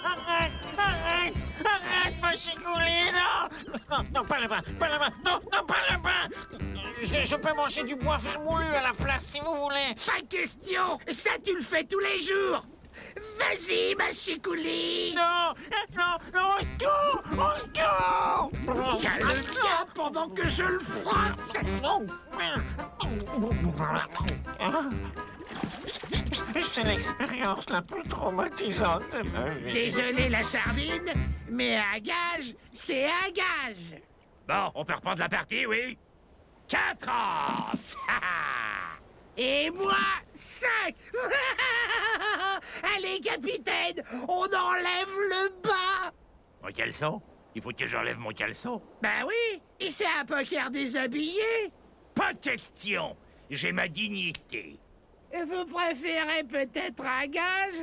Arrête! Arrête! Arrête, ma chicouli, non! Non, non, pas là-bas! Pas là-bas! Non, non, pas là-bas! Je peux manger du bois vermoulu à la place, si vous voulez! Pas question! Ça, tu le fais tous les jours! Vas-y, ma chicouli! Non! Non! Non! Au secours! Au secours! Calme-toi pendant que je le frotte! Non! C'est l'expérience la plus traumatisante de ma vie. Désolé, la sardine, mais un gage, c'est un gage! Bon, on peut reprendre la partie, oui? 4 ans! Et moi, 5! Allez, capitaine, on enlève le bas! Mon caleçon? Il faut que j'enlève mon caleçon? Ben oui, et c'est un poker déshabillé! Pas de question! J'ai ma dignité. Vous préférez peut-être un gage?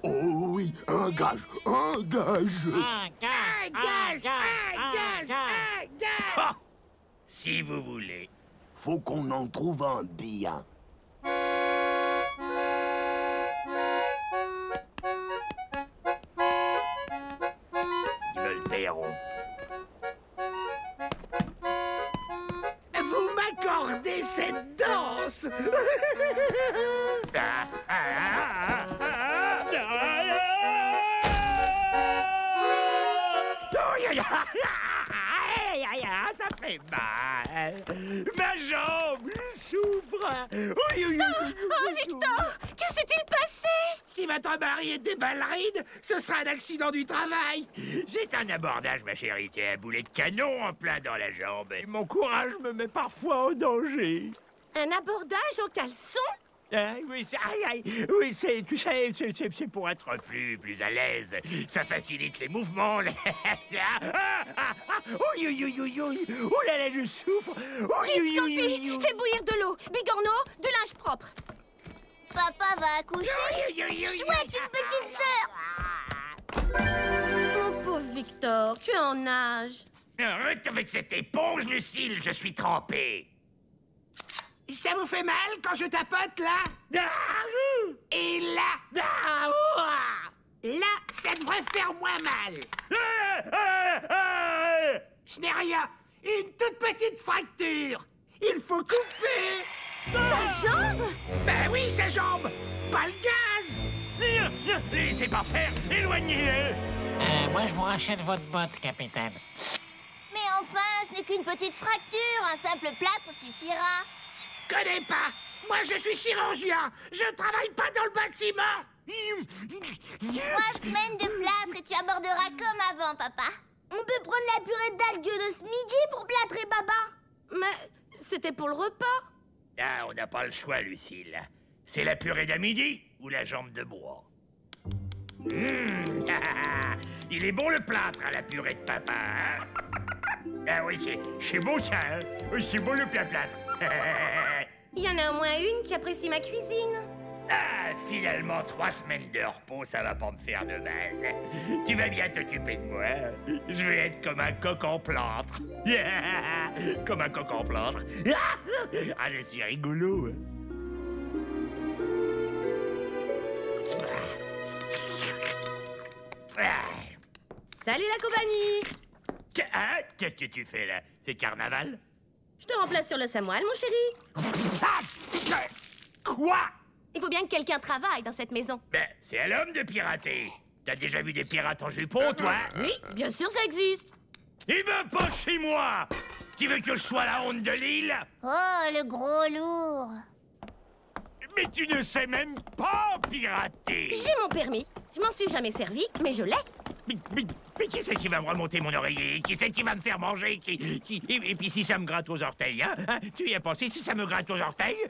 Oh oui, un gage, un gage. Un gage! Un gage! Un gage! Un gage! Ah! Si vous voulez. Faut qu'on en trouve un bien. Ils me le paieront. Vous m'accordez cette danse? Ça fait mal. Ma jambe souffre. Oui, oui, Oh, Victor! Que s'est-il passé? Si votre mari était ballerine, ce sera un accident du travail. C'est un abordage, ma chérie. C'est un boulet de canon en plein dans la jambe. Et mon courage me met parfois en danger. Un abordage en caleçon? Oui, oui, c'est, tu sais, c'est pour être plus à l'aise. Ça facilite les mouvements. Oui, oh là là, je souffre. Scampi, fais bouillir de l'eau. Bigorneau, de linge propre. Papa va accoucher. Chouette, une petite sœur. Mon pauvre Victor, tu es en nage. Arrête avec cette éponge, Lucille, je suis trempé. Ça vous fait mal quand je tapote là? Et là? Là, ça devrait faire moins mal. Je n'ai rien. Une toute petite fracture. Il faut couper. Sa jambe? Ben oui, sa jambe. Pas le gaz. Laissez pas faire, éloignez-le. Moi, je vous rachète votre botte, capitaine. Mais enfin, ce n'est qu'une petite fracture. Un simple plâtre suffira. Connais pas. Moi, je suis chirurgien. Je travaille pas dans le bâtiment. 3 semaines de plâtre et tu aborderas comme avant, papa. On peut prendre la purée d'algues de ce midi pour plâtrer papa. Mais c'était pour le repas. Ah, on n'a pas le choix, Lucille. C'est la purée d'à midi ou la jambe de bois. Il est bon le plâtre à la purée de papa, hein? Ah oui, c'est beau ça, hein? Oui, c'est beau le plâtre. Il y en a au moins une qui apprécie ma cuisine. Ah, finalement, 3 semaines de repos, ça va pas me faire de mal. Tu vas bien t'occuper de moi. Je vais être comme un coq en plâtre. Comme un coq en plâtre. Ah, je suis rigolo. Salut la compagnie. Hein? Qu'est-ce que tu fais là? C'est carnaval? Je te remplace sur le Samoal, mon chéri. Ah! Quoi? Il faut bien que quelqu'un travaille dans cette maison. Ben, c'est à l'homme de pirater. T'as déjà vu des pirates en jupon, toi? Oui, bien sûr, ça existe. Eh ben, pas chez moi! Tu veux que je sois la honte de l'île? Oh, le gros lourd. Mais tu ne sais même pas pirater! J'ai mon permis. Je m'en suis jamais servi, mais je l'ai. Mais qui c'est qui va me remonter mon oreiller? Qui c'est qui va me faire manger? Et puis si ça me gratte aux orteils, hein? Tu y as pensé si ça me gratte aux orteils?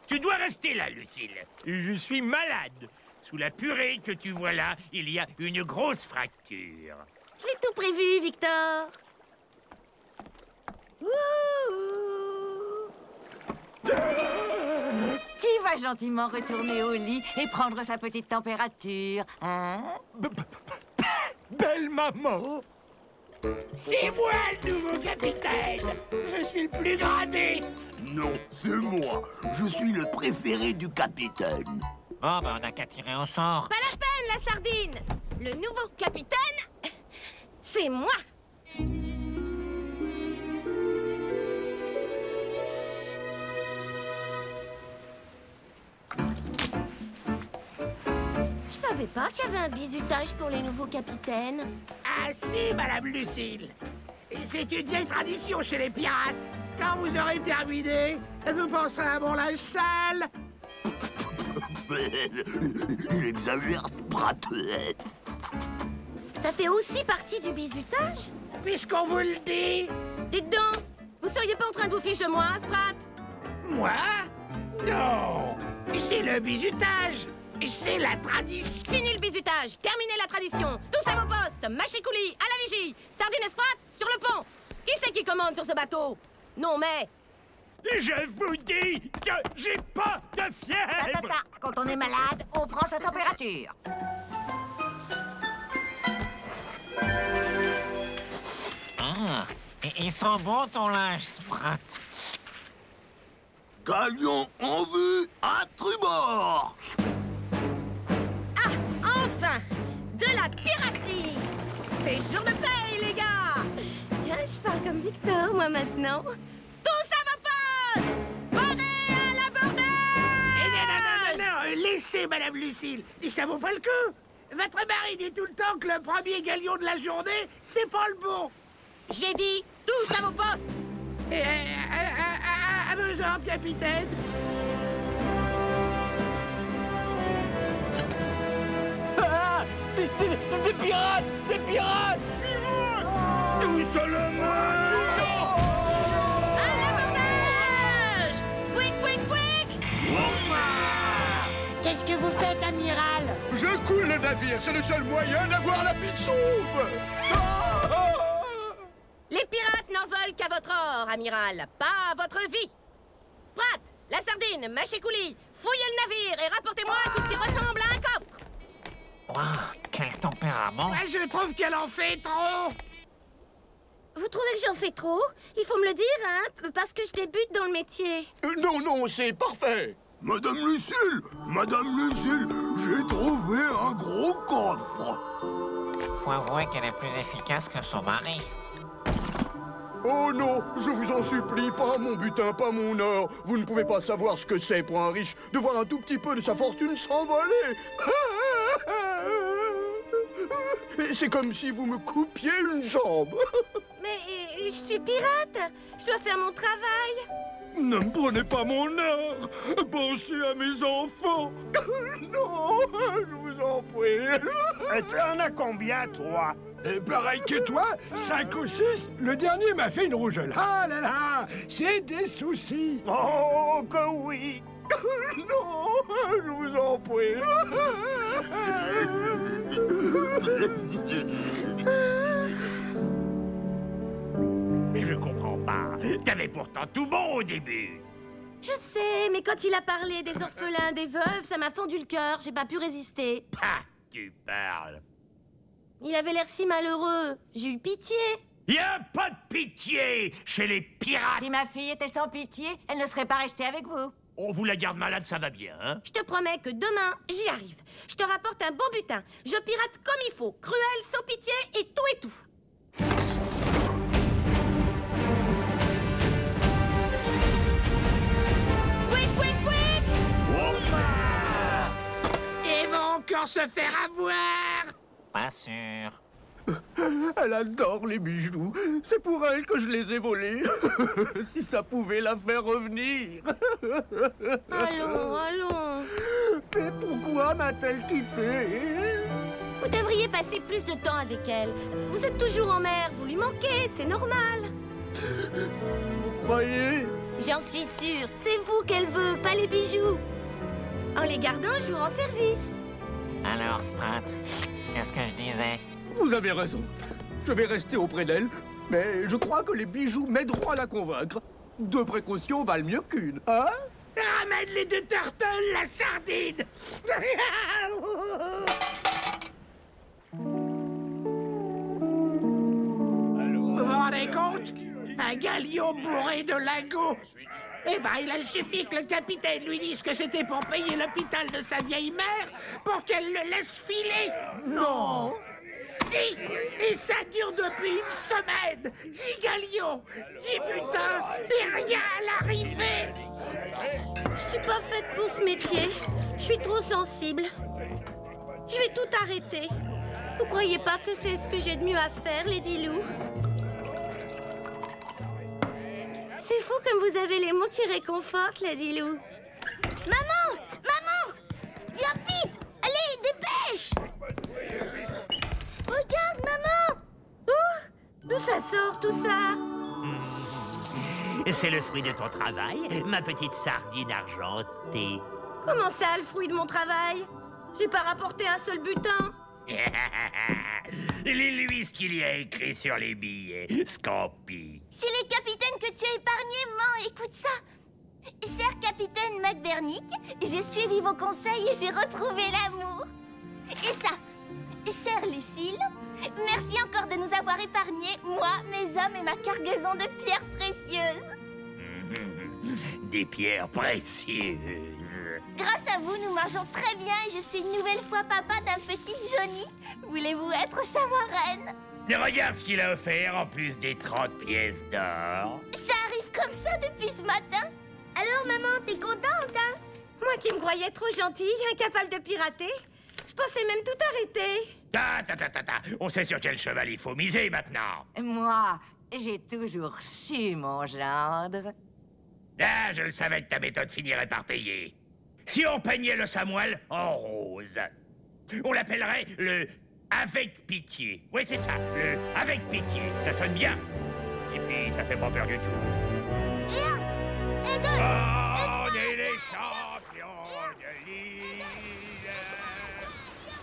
Tu dois rester là, Lucille. Je suis malade. Sous la purée que tu vois là, il y a une grosse fracture. J'ai tout prévu, Victor. Qui va gentiment retourner au lit et prendre sa petite température, hein? Belle maman! C'est moi le nouveau capitaine. Je suis le plus gradé. Non, c'est moi. Je suis le préféré du capitaine. Oh, ben, on n'a qu'à tirer au sort. Pas la peine, la sardine. Le nouveau capitaine, c'est moi. Je savais pas qu'il y avait un bizutage pour les nouveaux capitaines. Ah si, Madame Lucille. C'est une vieille tradition chez les pirates. Quand vous aurez terminé, vous penserez à mon linge sale. Il exagère, Sprat. Ça fait aussi partie du bizutage? Puisqu'on vous le dit. Dites donc, vous seriez pas en train de vous ficher de moi, Sprat? Moi? Non. C'est le bizutage. C'est la tradition. Fini le bizutage, terminez la tradition. Tous à vos postes, Machikouli, à la vigie. Sardine et Sprat, sur le pont. Qui c'est qui commande sur ce bateau? Non mais... Je vous dis que j'ai pas de fièvre. Quand on est malade, on prend sa température. Ah, il sent bon ton linge, Sprat. Galion en vue à tribord. Ah, enfin! De la piraterie! C'est jour de paye, les gars! Tiens, je parle comme Victor, moi, maintenant. Tous à vos postes! Parez à l'abordage! Non, laissez Madame Lucille. Ça vaut pas le coup. Votre mari dit tout le temps que le premier galion de la journée, c'est pas le bon. J'ai dit tous à vos postes! À vos ordres, capitaine. Ah! Des pirates! Des pirates! Tout seulement. À l'abordage! Quick, quick, quick! Qu'est-ce que vous faites, amiral? Je coule le navire, c'est le seul moyen d'avoir la pite sauve. Les pirates n'en veulent qu'à votre or, amiral, pas à votre vie. Sprat, la sardine, Machikouli, fouillez le navire et rapportez-moi tout ce qui ressemble à un coffre. Waouh, quel tempérament! Ah, je trouve qu'elle en fait trop. Vous trouvez que j'en fais trop? Il faut me le dire, hein, parce que je débute dans le métier. Non, c'est parfait. Madame Lucille, j'ai trouvé un gros coffre. Faut avouer qu'elle est plus efficace que son mari. Oh non, je vous en supplie, pas mon butin, pas mon or. Vous ne pouvez pas savoir ce que c'est pour un riche de voir un tout petit peu de sa fortune s'envoler. C'est comme si vous me coupiez une jambe. Mais je suis pirate. Je dois faire mon travail. Ne me prenez pas mon or. Pensez à mes enfants. Non, je vous en prie. T'en as combien, toi? Pareil que toi, 5 ou 6. Le dernier m'a fait une rougeole. Ah là là, j'ai des soucis. Oh, que oui. Non, je vous en prie. Mais je comprends pas. T'avais pourtant tout bon au début. Je sais, mais quand il a parlé des orphelins, des veuves, ça m'a fendu le cœur. J'ai pas pu résister. Ah, tu parles. Il avait l'air si malheureux. J'ai eu pitié. Y a pas de pitié chez les pirates. Si ma fille était sans pitié, elle ne serait pas restée avec vous. On vous la garde malade, ça va bien, hein? Je te promets que demain, j'y arrive. Je te rapporte un beau butin. Je pirate comme il faut. Cruel, sans pitié et tout et tout. Quick, quick, quick! Ils vont encore se faire avoir. Pas sûr. Elle adore les bijoux. C'est pour elle que je les ai volés. Si ça pouvait la faire revenir. Allons. Mais pourquoi m'a-t-elle quitté? Vous devriez passer plus de temps avec elle. Vous êtes toujours en mer, vous lui manquez, c'est normal. Vous croyez? J'en suis sûre, c'est vous qu'elle veut, pas les bijoux. En les gardant, je vous rends service. Alors, Sprat, qu'est-ce que je disais? Vous avez raison. Je vais rester auprès d'elle, mais je crois que les bijoux m'aideront à la convaincre. 2 précautions valent mieux qu'une, hein? Ramène les 2 turtles, la sardine. Vous vous rendez compte? Un galion bourré de lingots. Eh ben, il a suffi que le capitaine lui dise que c'était pour payer l'hôpital de sa vieille mère pour qu'elle le laisse filer. Non! Si! Et ça dure depuis une semaine! 10 galions, 10 butins et rien à l'arrivée! Je suis pas faite pour ce métier. Je suis trop sensible. Je vais tout arrêter. Vous croyez pas que c'est ce que j'ai de mieux à faire, Lady Lou? C'est fou comme vous avez les mots qui réconfortent, Lady Lou. Maman! Maman! Viens vite! Allez, dépêche! Regarde, maman! D'où ça sort, tout ça? C'est le fruit de ton travail, ma petite sardine argentée. Comment ça, le fruit de mon travail? J'ai pas rapporté un seul butin. Lis-lui ce qu'il y a écrit sur les billets, Scampi. C'est le capitaine que tu as épargné, maman! Écoute ça! Cher capitaine McBurnick, j'ai suivi vos conseils et j'ai retrouvé l'amour. Et ça, chère Lucille, merci encore de nous avoir épargnés, moi, mes hommes et ma cargaison de pierres précieuses. Des pierres précieuses. Grâce à vous, nous mangeons très bien et je suis une nouvelle fois papa d'un petit Johnny. Voulez-vous être sa marraine? Et regarde ce qu'il a offert en plus des 30 pièces d'or. Ça arrive comme ça depuis ce matin. Alors, maman, t'es contente, hein? Moi qui me croyais trop gentille, incapable de pirater, je pensais même tout arrêter. On sait sur quel cheval il faut miser maintenant. Moi, j'ai toujours su, mon gendre. Ah, je le savais que ta méthode finirait par payer. Si on peignait le Samuel en rose, on l'appellerait le « avec pitié ». Oui, c'est ça, le « avec pitié ». Ça sonne bien. Et puis, ça fait pas peur du tout. Et un, et deux, on est les champions de l'île.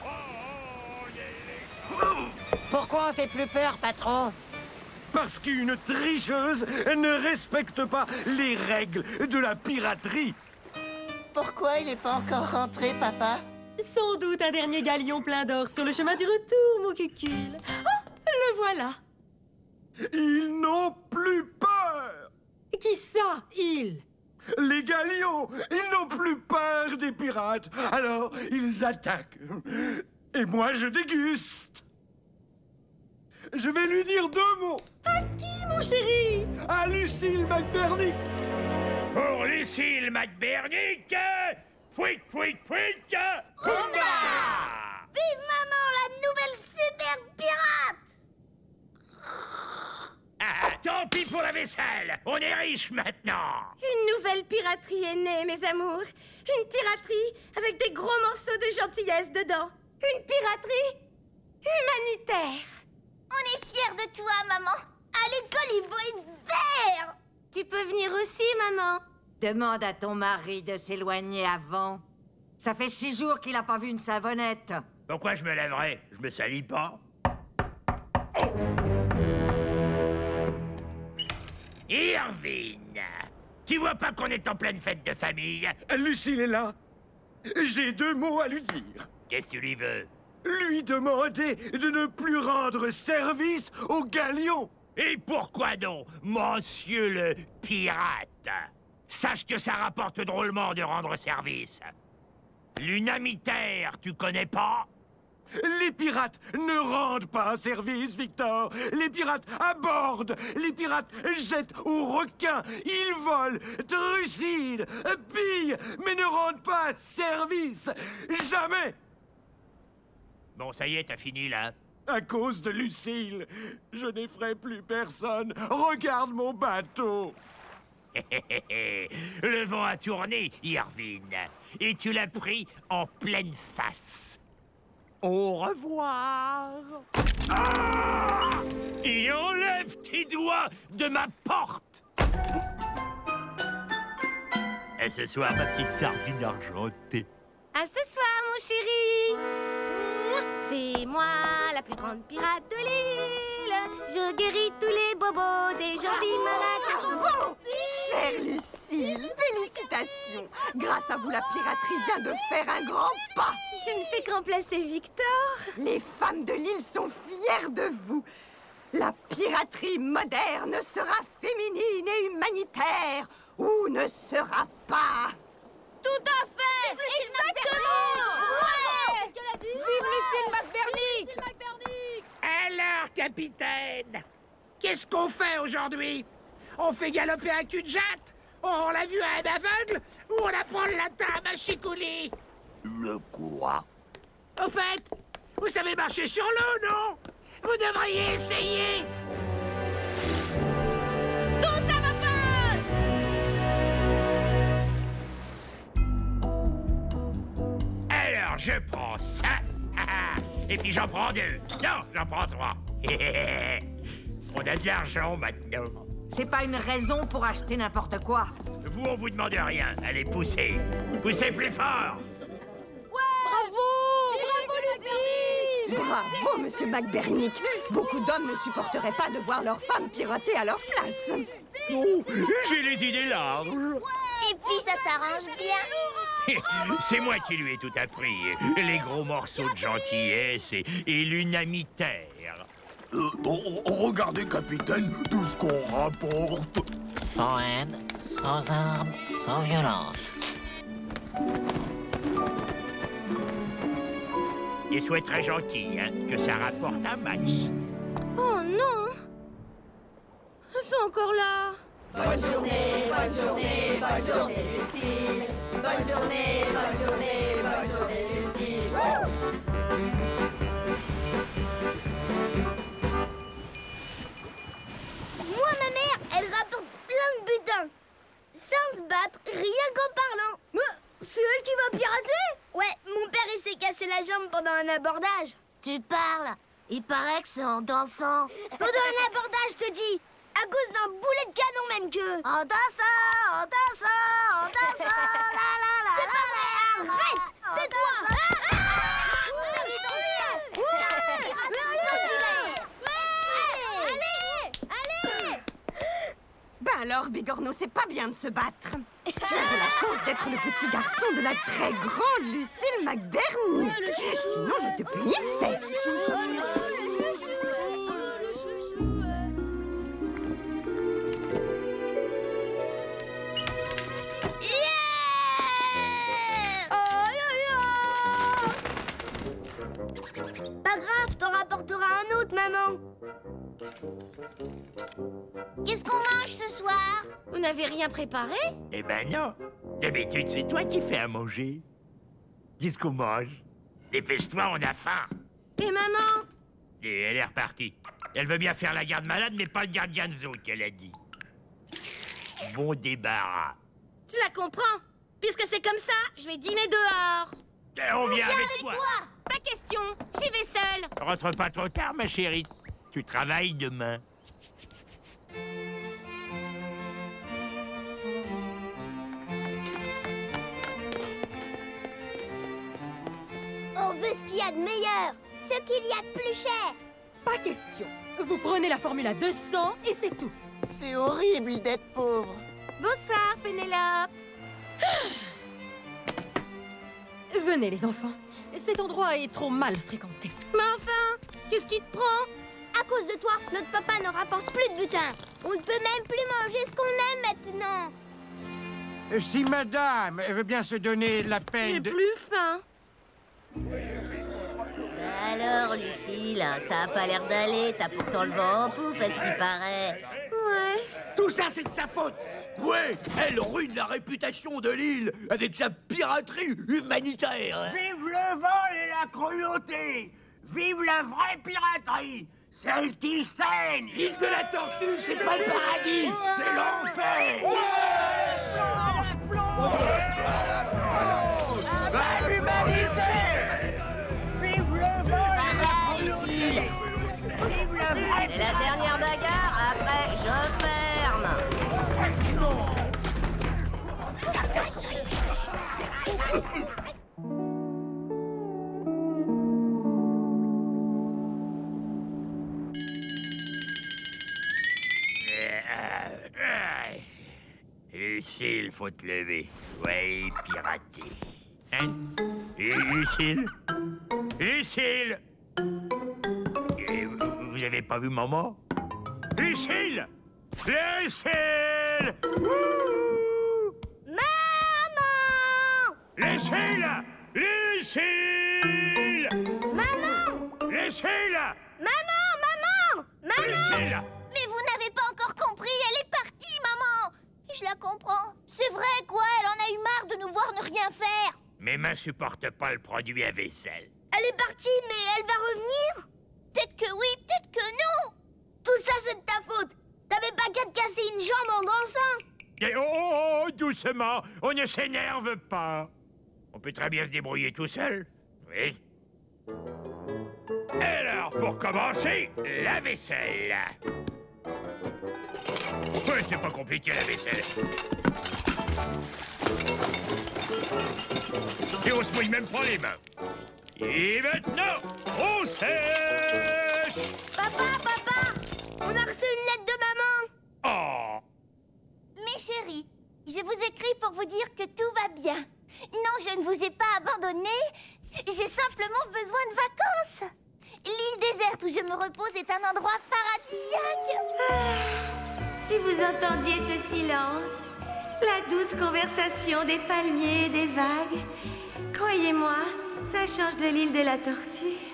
On est les champions. Pourquoi on fait plus peur, patron? Parce qu'une tricheuse ne respecte pas les règles de la piraterie. Pourquoi il n'est pas encore rentré, papa? Sans doute un dernier galion plein d'or sur le chemin du retour, mon cucul. Oh, le voilà. Ils n'ont plus peur. Qui ça, ils? Les galions, ils n'ont plus peur des pirates. Alors, ils attaquent. Et moi, je déguste. Je vais lui dire 2 mots. À qui, mon chéri? À Lucille McBurnick. Pour Lucille McBurnick, pouic, pouic, pouic, Pumba! vive maman, la nouvelle super pirate! Ah, tant pis pour la vaisselle. On est riche maintenant. Une nouvelle piraterie est née, mes amours. Une piraterie avec des gros morceaux de gentillesse dedans. Une piraterie humanitaire. On est fiers de toi, maman. À l'école, il faut être vert. Tu peux venir aussi, maman. Demande à ton mari de s'éloigner avant. Ça fait 6 jours qu'il n'a pas vu une savonnette. Pourquoi je me lèverais? Je me salis pas. Irvine, tu vois pas qu'on est en pleine fête de famille? Lucille est là. J'ai 2 mots à lui dire. Qu'est-ce que tu lui veux? Lui demander de ne plus rendre service aux galions. Et pourquoi donc, monsieur le pirate? Sache que ça rapporte drôlement de rendre service. L'unamitaire, tu connais pas? Les pirates ne rendent pas service, Victor. Les pirates abordent. Les pirates jettent aux requins. Ils volent, trucident, pillent, mais ne rendent pas service. Jamais. Bon, ça y est, t'as fini, là. À cause de Lucille, je n'effraie plus personne. Regarde mon bateau. Le vent a tourné, Irvine. Et tu l'as pris en pleine face. Au revoir. Ah! Et enlève tes doigts de ma porte. Et ce soir, ma petite sardine argentée. À ce soir, mon chéri. C'est moi, la plus grande pirate de l'île. Je guéris tous les bobos des gentils malades. Bravo! Chère Lucille, félicitations! Grâce à vous, la piraterie vient de faire un grand pas! Je ne fais que remplacer Victor. Les femmes de l'île sont fières de vous. La piraterie moderne sera féminine et humanitaire. ou ne sera pas. Tout à fait! Exactement! Ouais! Qu'est-ce qu'elle a dit? Vive Lucille McBurnick! Alors, capitaine, qu'est-ce qu'on fait aujourd'hui? On fait galoper un cul-de-jatte? On l'a vu à un aveugle? Ou on apprend le latin à Machicoulis? Le quoi? Au fait, vous savez marcher sur l'eau, non? Vous devriez essayer. Tous à ma poste! Alors, je prends ça. Et puis j'en prends 2. Non, j'en prends 3. On a de l'argent maintenant. C'est pas une raison pour acheter n'importe quoi. Vous, on vous demande rien. Allez, poussez. Poussez plus fort. Bravo! Bravo, Lucille! Bravo, monsieur McBurnick. Beaucoup d'hommes ne supporteraient pas de voir leur femme piroter à leur place. Oh, j'ai les idées larges. Et puis ça t'arrange bien. C'est moi qui lui ai tout appris. Les gros morceaux de gentillesse et l'unamitaire. Regardez, capitaine, tout ce qu'on rapporte. Sans haine, sans armes, sans violence. Et sois très gentil, hein, que ça rapporte un max. Oh non! Ils sont encore là! Bonne journée, bonne journée, bonne journée, Lucille. Bonne journée, bonne journée, bonne journée, Lucille. Moi, ma mère, elle rapporte plein de butin. Sans se battre, rien qu'en parlant. C'est elle qui va pirater? Ouais, mon père, il s'est cassé la jambe pendant un abordage. Tu parles? Il paraît que c'est en dansant. Pendant un abordage, je te dis. À cause d'un boulet de canon même que... En dansant, en dansant, en dansant, la la la la la. Arrête! Tais-toi! Ben alors, Bigorneau, c'est pas bien de se battre. Tu as de la chance d'être le petit garçon de la très grande Lucille McBurnick. Sinon, je te punissais. Pas grave, t'en rapporteras un autre, maman. Qu'est-ce qu'on mange ce soir? Vous n'avez rien préparé? Eh ben non. D'habitude, c'est toi qui fais à manger. Qu'est-ce qu'on mange? Dépêche-toi, on a faim. Et maman? Et elle est repartie. Elle veut bien faire la garde malade, mais pas le gardien de zoo, qu'elle a dit. Bon débarras. Je la comprends. Puisque c'est comme ça, je vais dîner dehors. Et on vient avec toi. Pas question, j'y vais seule. Rentre pas trop tard, ma chérie. Tu travailles demain. On veut ce qu'il y a de meilleur, ce qu'il y a de plus cher. Pas question. Vous prenez la formule à 200 et c'est tout. C'est horrible d'être pauvre. Bonsoir, Pénélope. Venez, les enfants. Cet endroit est trop mal fréquenté. Mais enfin, qu'est-ce qui te prend? À cause de toi, notre papa ne rapporte plus de butin. On ne peut même plus manger ce qu'on aime maintenant. Si madame veut bien se donner la peine J'ai de... plus faim. Alors, Lucille, ça a pas l'air d'aller. T'as pourtant le vent en poupe, à ce qu'il paraît. Ouais. Tout ça, c'est de sa faute. Ouais, elle ruine la réputation de l'île avec sa piraterie humanitaire. Vive le vol et la cruauté. Vive la vraie piraterie. Celle qui saigne. L'île de la Tortue, c'est pas le paradis, c'est l'enfer. À l'humanité. Vive le vol et la cruauté. Vive la vraie C'est la dernière bagarre, après je ferme. Lucille, faut te lever. Ouais, pirater. Hein? Lucille? Lucille! Vous avez pas vu maman? Lucille! Lucille! Wouh! Lucille! Lucille! Maman! Lucille! Maman! Maman! Maman! Lucille! Mais vous n'avez pas encore compris, elle est partie, maman! Je la comprends. C'est vrai, quoi, elle en a eu marre de nous voir ne rien faire. Mes mains supportent pas le produit à vaisselle. Elle est partie, mais elle va revenir? Peut-être que oui, peut-être que non. Tout ça, c'est de ta faute. T'avais pas qu'à te casser une jambe en dansant. Et oh, doucement, on ne s'énerve pas. On peut très bien se débrouiller tout seul. Oui. Alors, pour commencer, la vaisselle. Ouais, c'est pas compliqué, la vaisselle. Et on se mouille même pas les mains. Et maintenant, on sèche. Papa, on a reçu une lettre de maman. Oh. Mes chéris, je vous écris pour vous dire que tout va bien. Non, je ne vous ai pas abandonné. J'ai simplement besoin de vacances. L'île déserte où je me repose est un endroit paradisiaque. Si vous entendiez ce silence, la douce conversation des palmiers et des vagues, croyez-moi, ça change de l'île de la Tortue.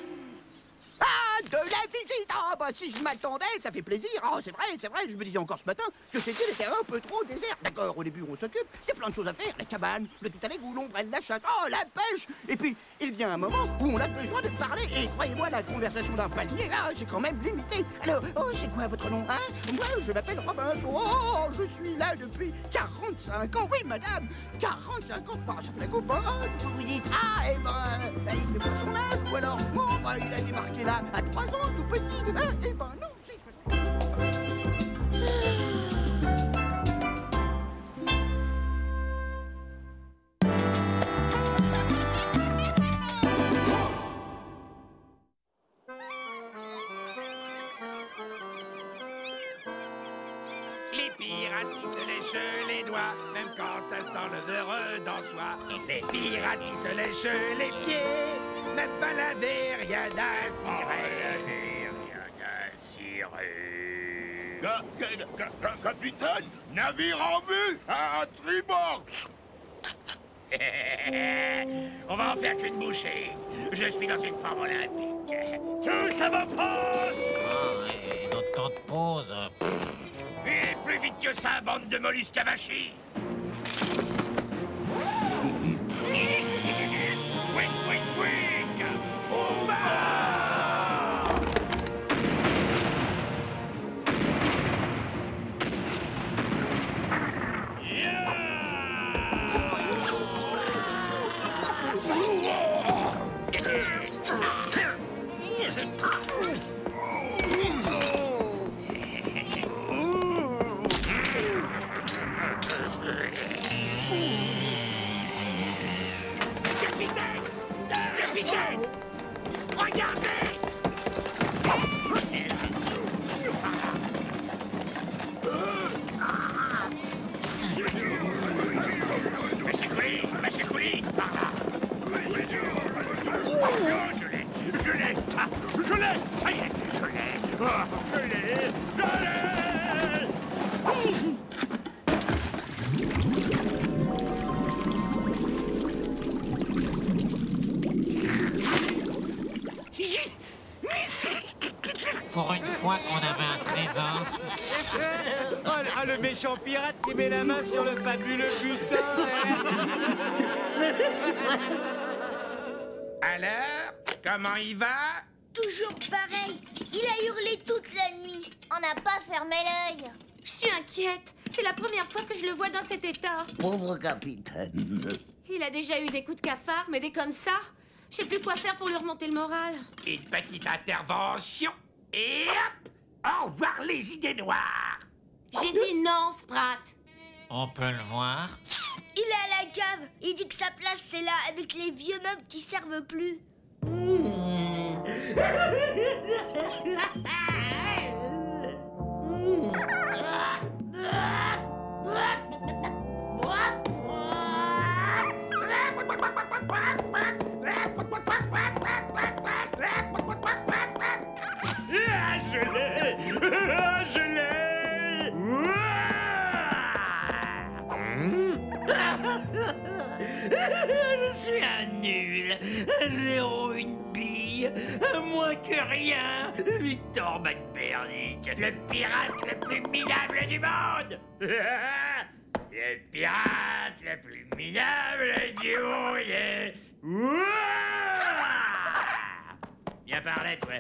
Ah, de la visite! Ah, bah si je m'attendais, ça fait plaisir. Oh, c'est vrai, je me disais encore ce matin que cette île était un peu trop déserte. D'accord, au début, on s'occupe, il y a plein de choses à faire. La cabane, le tout à l'égout, l'ombrelle, la chasse, oh, la pêche. Et puis, il vient un moment où on a besoin de parler. Et croyez-moi, la conversation d'un palmier, ah, c'est quand même limité. Alors, oh, c'est quoi votre nom, hein? Moi, je m'appelle Robinson. Oh, je suis là depuis 45 ans. Oui, madame, 45 ans. Bah, ça fait la coupe, hein? Vous vous dites, ah, eh ben, il fait pas son âge. Ou alors, bon, bah, il a débarqué là à 3 ans, tout petit. Hein? Eh ben, non, c'est... Les pirates, ils se lèchent les doigts, même quand ça sent le beurre dans soi. Les pirates, ils se lèchent les pieds, même pas laver, rien à cirer. Capitaine, navire en vue, à tribord. On va en faire qu'une bouchée. Je suis dans une forme olympique. Tous à vos postes! Et notre temps de pause. Et plus vite que ça, bande de mollusques avachis! Quick, quick, quick! Oumba! Capitaine! Regardez! Monsieur Couli, par là! Je l'ai, ça y est, je l'ai! Pour une fois qu'on avait un trésor. Oh, le méchant pirate qui met la main sur le fabuleux butin. Alors, comment il va? Toujours pareil. Il a hurlé toute la nuit. On n'a pas fermé l'œil. Je suis inquiète. C'est la première fois que je le vois dans cet état. Pauvre capitaine. Il a déjà eu des coups de cafard, mais des comme ça. Je sais plus quoi faire pour lui remonter le moral. Une petite intervention. Et hop! Au revoir les idées noires! J'ai dit non, Sprat. On peut le voir. Il est à la cave. Il dit que sa place, c'est là, avec les vieux meubles qui servent plus. Ah, je l'ai! Ah, je l'ai! Je suis un nul, un zéro, une bille, moins que rien. Victor McBernick, le pirate le plus minable du monde. Le pirate le plus minable du monde. Viens par là, toi.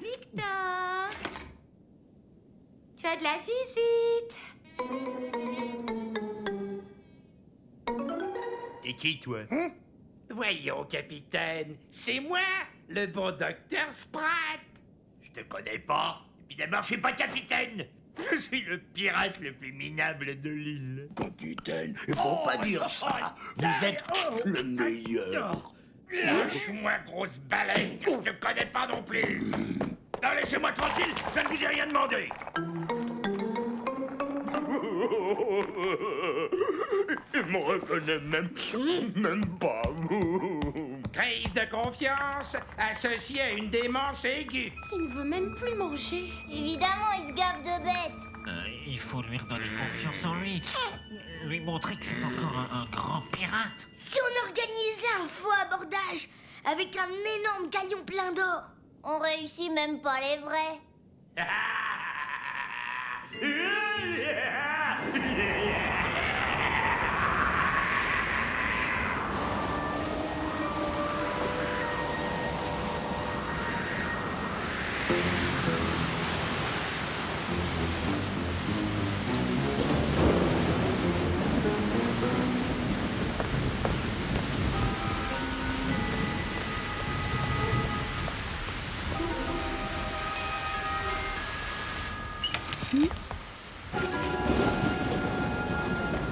Victor, tu as de la visite. T'es qui, toi? Voyons, capitaine, c'est moi, le bon docteur Spratt. Je te connais pas. Et puis d'abord, je suis pas capitaine. Je suis le pirate le plus minable de l'île. Capitaine, il faut pas dire ça. Vous êtes le meilleur. Lâche-moi, grosse baleine, je te connais pas non plus. Non, laissez-moi tranquille, je ne vous ai rien demandé. Il me reconnaît même pas. Crise de confiance associée à une démence aiguë. Il ne veut même plus manger. Évidemment, il se gave de bêtes. Il faut lui redonner confiance en lui. Lui montrer que c'est encore un grand pirate. Si on organisait un faux abordage avec un énorme galion plein d'or, on réussit même pas les vrais.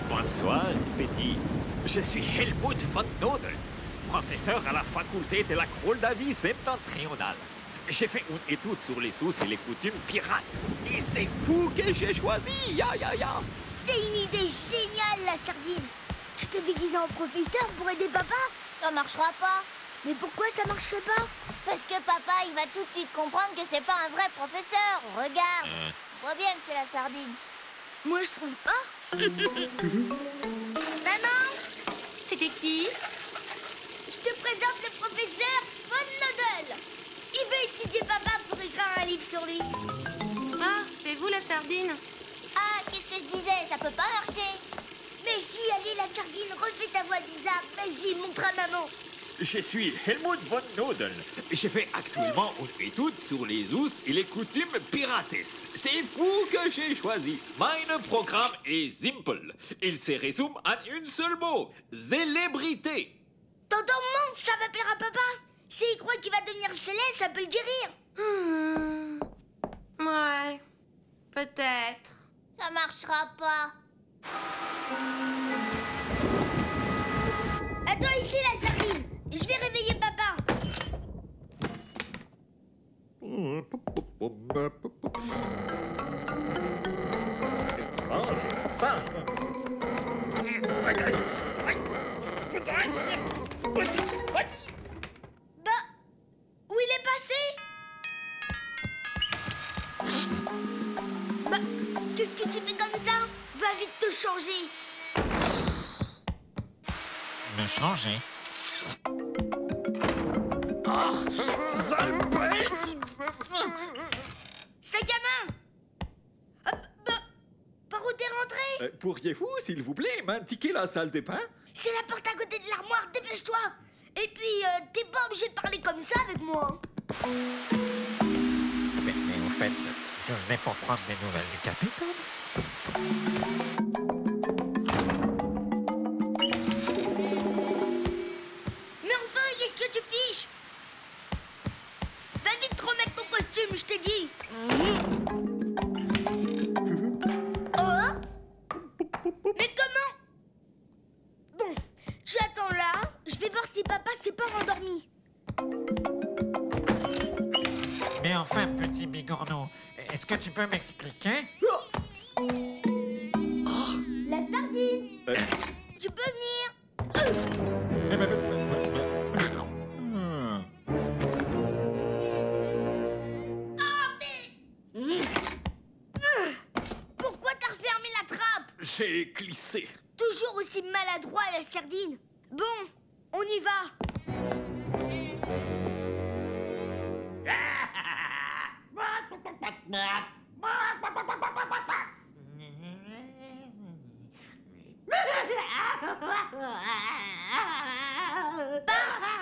Bonsoir, petit. Je suis Helmut von Nodel, professeur à la faculté de la Moldavie septentrionale. J'ai fait une étude sur les us et les coutumes pirates. Et c'est fou que j'ai choisi. Ya. C'est une idée géniale, la sardine. Tu t'es déguisé en professeur pour aider papa? Ça marchera pas. Mais pourquoi ça marcherait pas? Parce que papa, il va tout de suite comprendre que c'est pas un vrai professeur. Regarde. On voit bien que c'est la sardine. Moi, je trouve pas. Maman, C'était qui? je te présente le professeur Von Nodel. Il veut étudier papa pour écrire un livre sur lui. Ah, c'est vous la sardine? Ah, qu'est-ce que je disais? Ça peut pas marcher. Mais si, allez, la sardine, refais ta voix bizarre. Vas-y, montre à maman. Je suis Helmut von Nodel. Je fais actuellement une étude sur les us et les coutumes pirates. C'est vous que j'ai choisi. Mon programme est simple. Il se résume en un seul mot. Célébrité. Dans ton monde, ça va plaire à papa. S'il croit qu'il va devenir célèbre, ça peut le guérir. Ouais, peut-être. Ça marchera pas. Attends ici, la sardine. Je vais réveiller papa. Sage. Bah, où il est passé? Bah, qu'est-ce que tu fais comme ça? Va vite te changer. Me changer. C'est gamin. Par où t'es rentré? Pourriez-vous, s'il vous plaît, m'indiquer la salle de bain? C'est la porte à côté de l'armoire, dépêche-toi. Et puis, t'es pas obligé de parler comme ça avec moi. Mais au fait, je venais pour prendre des nouvelles du capitaine. Mais enfin, qu'est-ce que tu fiches? Va vite remettre ton costume, je t'ai dit. Oh? Mais comment? Bon, tu attends là. Je vais voir si papa s'est pas rendormi. Mais enfin, petit bigorneau, est-ce que tu peux m'expliquer? La sardine. Tu peux venir. j'ai glissé. Toujours aussi maladroit, la sardine. Bon, on y va.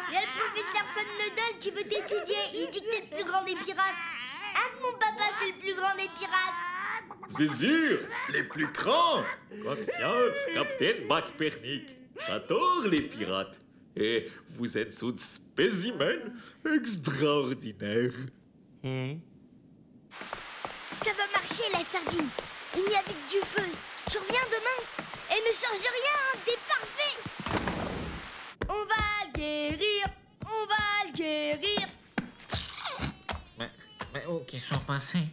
Il y a le professeur Fun Noodle qui veut t'étudier. Il dit que t'es le plus grand des pirates. Ah, mon papa, c'est le plus grand des pirates. C'est sûr, les plus grands. Confiance, Capitaine McBernick. J'adore les pirates. Et vous êtes un spécimen extraordinaire. Ça va marcher, la sardine. Il n'y a plus que du feu. Je reviens demain. Et ne change rien, hein, t'es parfait. On va le guérir. On va le guérir. Mais où qu'ils sont passés?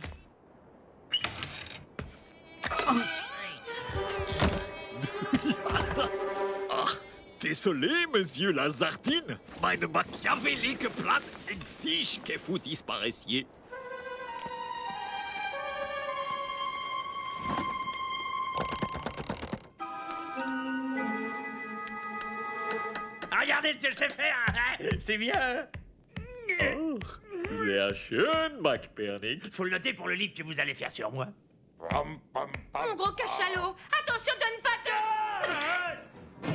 Ah, désolé, monsieur la sardine. Meine machiavélique plan exige que vous disparaissiez. Regardez ce que je sais faire, hein. C'est bien. Oh, sehr schön, McBernick. Faut le noter pour le livre que vous allez faire sur moi. Mon gros cachalot, attention de ne pas te...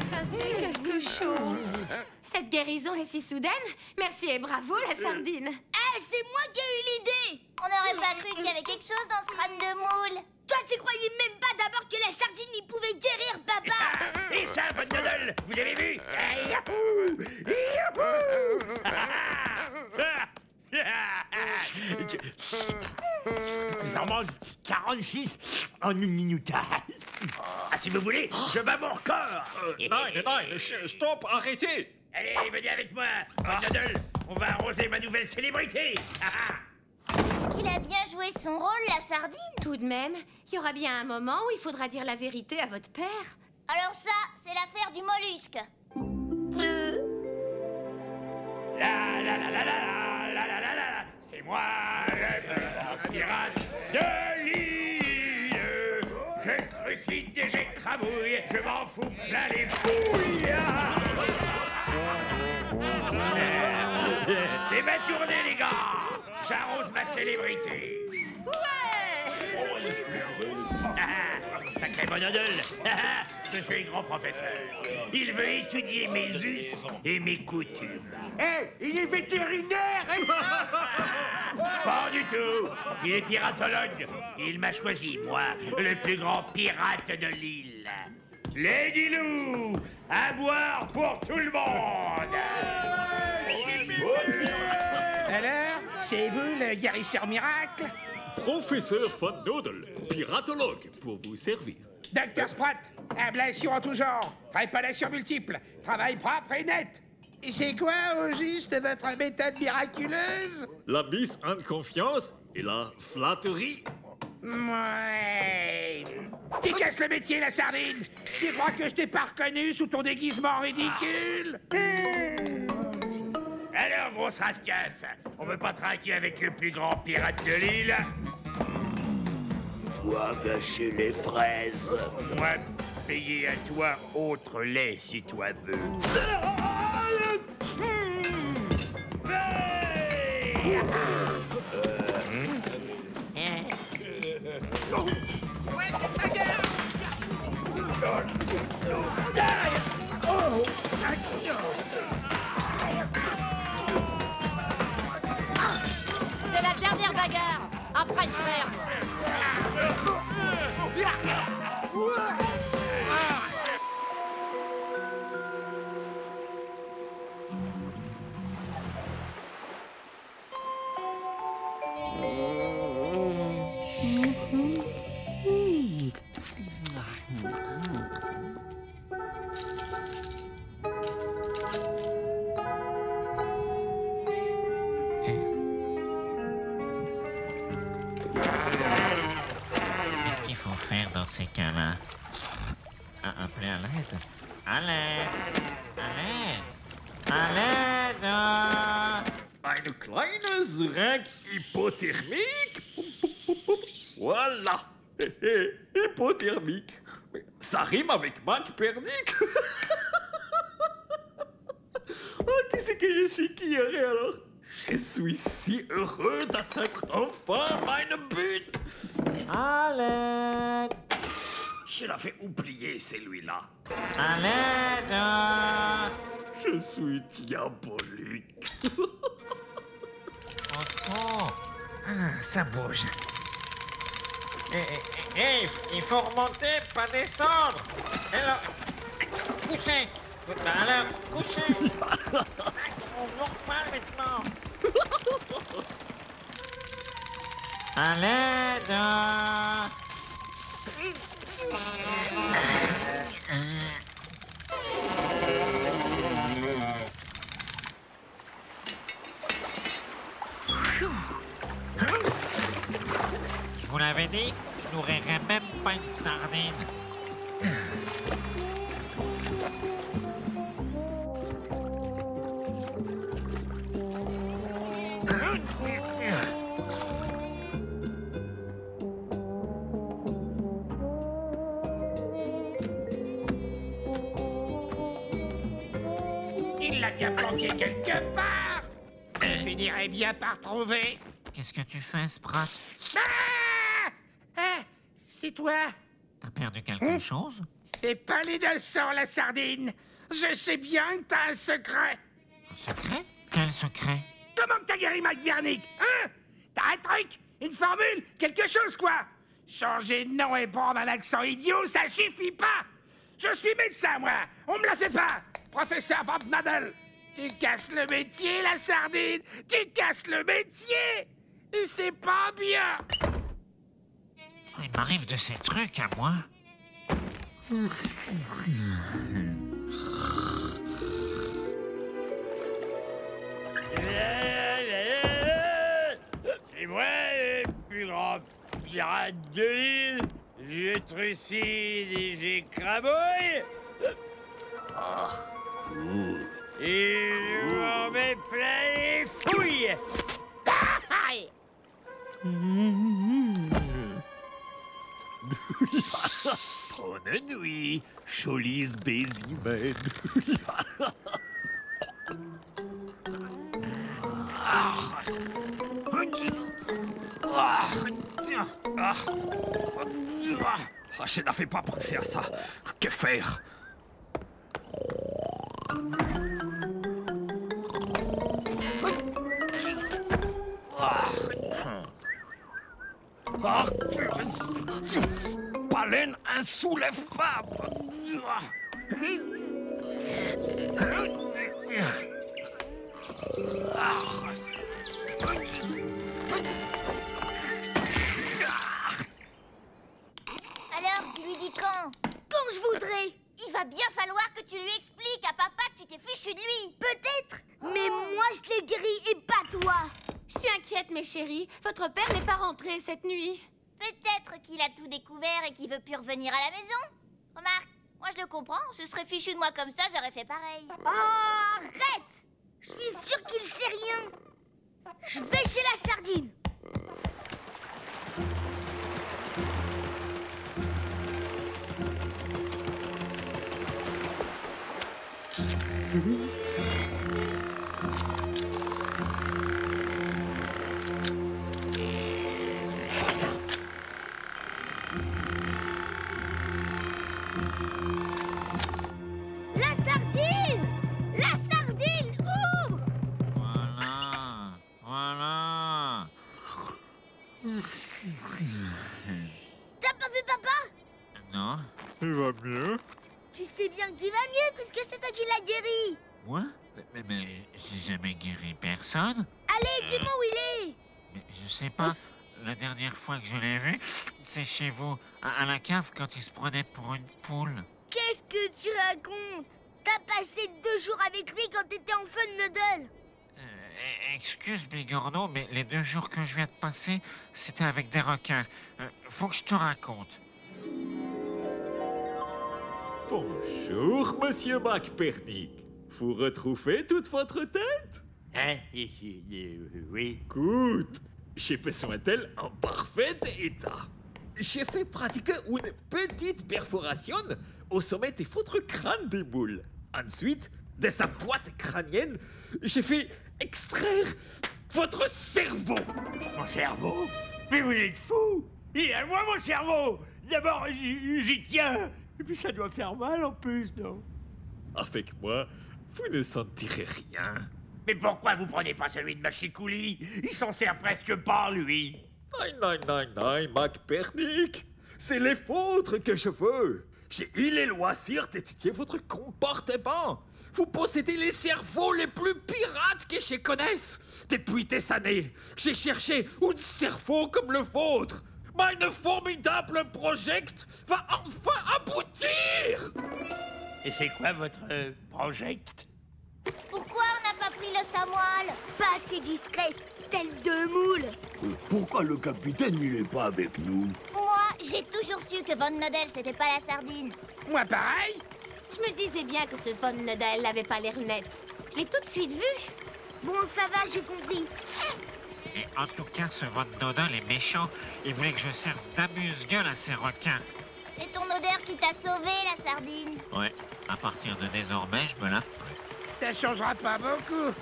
casser quelque chose. Cette guérison est si soudaine. Merci et bravo, la sardine. Eh, c'est moi qui ai eu l'idée. On n'aurait pas cru qu'il y avait quelque chose dans ce crâne de moule. Toi, tu croyais même pas d'abord que la sardine y pouvait guérir, papa. Et ça, Fun Noodle, vous l'avez vu? J'en mange 46 en 1 minute. Ah, si vous voulez, je bats mon record. Non, stop, arrêtez. Allez, venez avec moi, Fun Noodle. On va arroser ma nouvelle célébrité. Est-ce qu'il a bien joué son rôle, la sardine? Tout de même, il y aura bien un moment où il faudra dire la vérité à votre père. Alors ça, c'est l'affaire du mollusque. C'est moi, le pirate de l'île. Je trucide et j'écrabouille, je m'en fous plein les fouilles. C'est ma tournée, les gars. J'arrose ma célébrité. Sacré bonodole. Je suis grand professeur. Il veut étudier mes us et mes coutumes. Il est vétérinaire. Pas du tout. Il est piratologue. Il m'a choisi, moi, le plus grand pirate de l'île. Lady Lou, à boire pour tout le monde. Alors, c'est vous le guérisseur miracle? Professeur Fun Noodle, piratologue, pour vous servir. Docteur Sprat, ablation en tout genre, trépanation multiple, travail propre et net. C'est quoi, au juste, votre méthode miraculeuse? La mise en confiance et la flatterie. Ouais. Qui casse le métier, la sardine? Tu crois que je t'ai pas reconnu sous ton déguisement ridicule? Alors, grosse rascasse, on veut pas traquer avec le plus grand pirate de l'île? Toi, gâcher les fraises. Moi, payer à toi autre lait, si toi veux. C'est la dernière bagarre. Après, je perds. Qu'est-ce qu'il faut faire dans ces cas-là? Appeler à l'aide. À l'aide! À l'aide! À l'aide! Eine kleine Reg hypothermique. Voilà. Hypothermique. Mais ça rime avec McBernick. Oh, qui c'est que je suis qui alors? Je suis si heureux d'atteindre enfin mon but. À l'aide! Je l'avais oublié, celui-là. À l'aide! Je suis diabolique. Au secours! Ah, ça bouge. Il faut remonter, pas descendre. Alors, couchez. Alors, couchez. On normal maintenant. À l'aide! Je vous l'avais dit, je nourrirais même pas une sardine. Il l'a bien planqué quelque part. Je finirai bien par trouver. Qu'est-ce que tu fais, Sprat? Ah! Ah! C'est toi? T'as perdu quelque chose? Fais pas l'innocent, la sardine. Je sais bien que t'as un secret. Un secret? Quel secret? Comment que t'as guéri McBernick? Hein? T'as un truc? Une formule? Quelque chose, quoi? Changer de nom et prendre un accent idiot, ça suffit pas! Je suis médecin, moi! On me la fait pas! Professeur Van Nadel! Tu casses le métier, la sardine! Tu casses le métier! Et c'est pas bien! Il m'arrive de ces trucs à moi. C'est moi le plus grand pirate de l'île. Je trucide et j'écrabouille. Et je m'en mets plein les fouilles. Bonne nuit, Cholice Bézimène. Je n'avais pas pensé à ça. Que faire? Baleine insoulevable. Alors, tu lui dis quand? Quand je voudrais. Il va bien falloir que tu lui expliques à papa que tu t'es fichu de lui. Peut-être, mais moi je l'ai guéri et pas toi. Je suis inquiète, mes chéris. Votre père n'est pas rentré cette nuit. Peut-être qu'il a tout découvert et qu'il veut plus revenir à la maison. Remarque, moi je le comprends. Ce serait fichu de moi comme ça, j'aurais fait pareil. Oh, arrête! Je suis sûre qu'il sait rien. Je vais chez la sardine. La sardine! La sardine! Ouvre! Voilà. T'as pas vu papa? Non, il va mieux. Tu sais bien qu'il va mieux puisque c'est toi qui l'as guéri. Moi? Mais j'ai jamais guéri personne. Allez, dis-moi où il est. Mais je sais pas. La dernière fois que je l'ai vu, c'est chez vous, à la cave, quand il se prenait pour une poule. Qu'est-ce que tu racontes? T'as passé 2 jours avec lui quand t'étais en Fun Noodle. Excuse, Bigorneau, mais les 2 jours que je viens de passer, c'était avec des requins. Faut que je te raconte. Bonjour, monsieur McBernick. Vous retrouvez toute votre tête? Hein? Oui. Écoute, j'ai besoin d'elle en parfait état. j'ai fait pratiquer une petite perforation au sommet de votre crâne des moules. Ensuite, de sa boîte crânienne, j'ai fait extraire votre cerveau. Mon cerveau? Mais vous êtes fou! Il est à moi, mon cerveau! D'abord, j'y tiens, et puis ça doit faire mal en plus, non? Avec moi, vous ne sentirez rien. Mais pourquoi vous prenez pas celui de Machikouli? Il s'en sert presque pas, lui. Non, McBernick. C'est les vôtres que je veux. J'ai eu les loisirs d'étudier votre comportement. Vous possédez les cerveaux les plus pirates que je connaisse. Depuis des années, j'ai cherché un cerveau comme le vôtre. Mais un formidable projet va enfin aboutir. Et c'est quoi votre projet? Pourquoi on n'a pas pris le samoile? Pas assez discret, tel deux moules. Pourquoi le capitaine, il est pas avec nous? Moi, j'ai toujours su que Von Nodel, c'était pas la sardine. Moi, pareil. Je me disais bien que ce Von Nodel n'avait pas l'air net. Je l'ai tout de suite vu. Bon, ça va, j'ai compris. Et en tout cas, ce Von Nodel est méchant. Il voulait que je serve d'amuse-gueule à ces requins. C'est ton odeur qui t'a sauvé, la sardine. Ouais, à partir de désormais, je me lave plus. Ça changera pas beaucoup.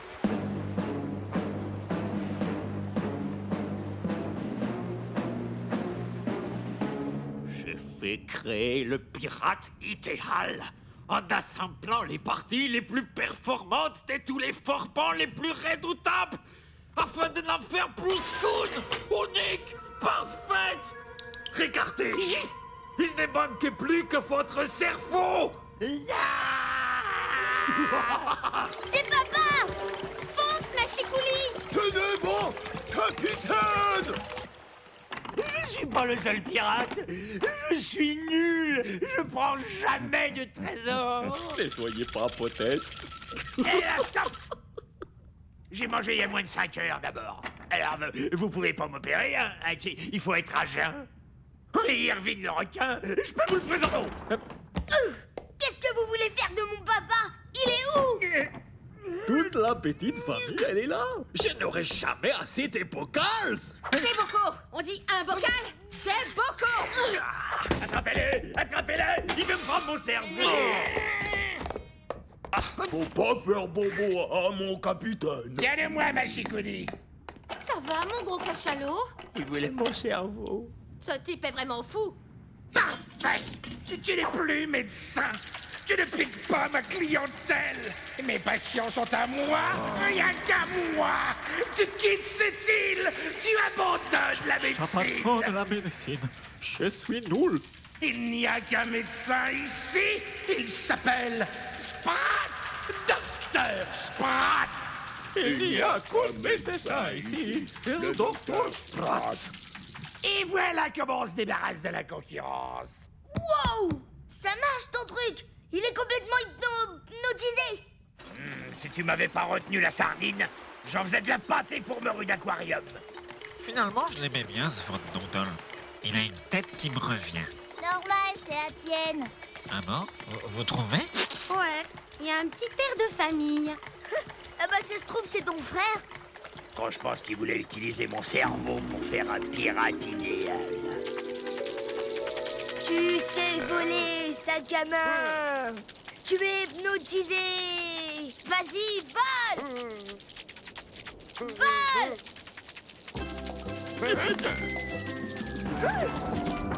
J'ai fait créer le pirate idéal en assemblant les parties les plus performantes de tous les formants les plus redoutables afin de n'en faire plus qu'une unique, parfaite. Regardez, il ne manque plus que votre cerveau. C'est papa! Fonce, Machikouli! Tenez bon, capitaine! Je suis pas le seul pirate. Je suis nul. Je prends jamais de trésor. Ne soyez pas proteste. Et là, stop! J'ai mangé il y a moins de 5 heures d'abord. Alors, vous pouvez pas m'opérer, hein? Il faut être à jeun. Et Irvine le requin, je peux vous le présenter. Qu'est-ce que vous voulez faire de mon papa? Il est où? Toute la petite famille, elle est là. Je n'aurai jamais assez de bocals. Des bocaux. On dit un bocal, des bocaux. Attrapez-le! Attrapez-le! Il veut me prendre mon cerveau! Faut pas faire bobo à mon capitaine. Tiens-le-moi, Machikouli. Ça va, mon gros cachalot? Il voulait mon cerveau. Ce type est vraiment fou. Parfait! Tu n'es plus médecin. Tu ne piques pas ma clientèle. Mes patients sont à moi, rien qu'à moi. Tu quittes cette île. Tu abandonnes la médecine. J'abandonne la médecine. Je suis nul. Il n'y a qu'un médecin ici. Il s'appelle Sprat. Docteur Sprat. Il n'y a qu'un médecin ici. Le docteur Sprat. Et voilà comment on se débarrasse de la concurrence. Wow! Ça marche ton truc! Il est complètement hypnotisé! Si tu m'avais pas retenu la sardine, j'en faisais de la pâtée pour me rue d'aquarium. Finalement, je l'aimais bien, ce Von Nodel. Il a une tête qui me revient. Normal, c'est la tienne. Ah bon? Vous trouvez? Ouais, il y a un petit air de famille. Ah bah, ça se trouve, c'est ton frère. Quand je pense qu'il voulait utiliser mon cerveau pour faire un pirate idéal. Tu sais voler, sac à main. Tu es hypnotisé. Vas-y, vole! Vole!